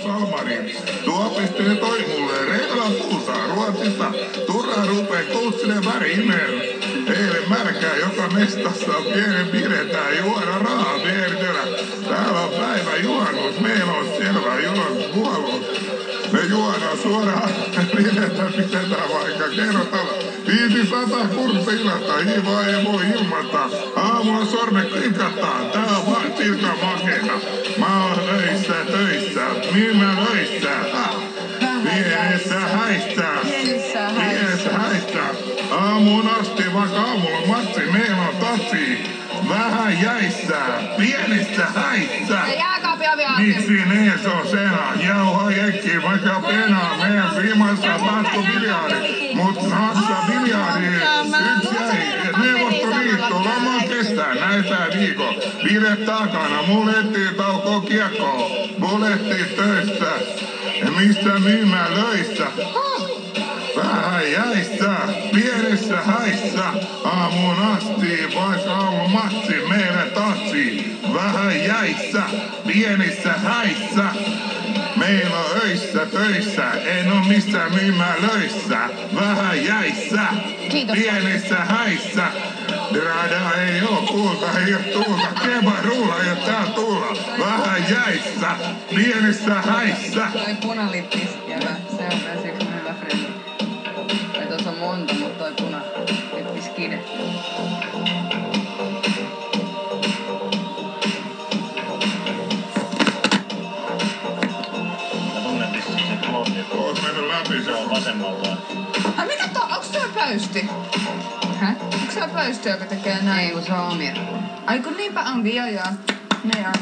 Salmanin. Tuopiste toi mulle reilaa puusaa Ruotsista. Turha rupee koutsille värimeen. Eilen märkää joka mestassa pienen pidetään juoda rahaa vieritellä. Täällä on päivä juhannus, meillä on selvä juhannuspuolus. Me juodaan suoraan, pidetään vaikka kerrotella. 500 kurssillata, hiivaa ei voi ilmata. Aamulla sormet klinkattaa, tää on vaan silkä makeena. Mä oon töissä, minä töissä. Pienessä häissä. Aamuun asti vaikka aamulla matsi, meillä on tatsi. Vähän jäissä, pienissä häissä. Miksi nees on sena? Jauha jekki, vaikka penaa. Meidän firmassa päästy biljardi. Mut Saksa biljardi. Yksi jäi. Neuvostoliitto loma kestää näitä viikon. Bilet takana, mulettiin tauko kiekkoon. Mulettiin töissä. Mistä myymälöissä? Vähän jäissä, pienessä häissä, aamuun asti, vaikka aamu matsi, meille tatsi. Vähän jäissä, pienissä häissä, meillä on öissä, töissä, en oo missään myymälöissä. Vähän jäissä, pienissä häissä, drada ei oo kulta, ei oo tuulta, kebarulla ei oo tää tulla. Vähän jäissä, pienissä häissä. Toi punalippis jävä, se on myös yksi hyvä frendi. Tuossa on monta, mutta toi punalippis kide. Mä tunnen vissiin sen klooni. Oot mennyt läpi se on vasemmalta. Ai mikä tuo? Onks toi pöysti? Hä? Onks toi pöysti, joka tekee näin? Ei kun se on Omir. Ai kun niinpä onkin, joo. Ne on.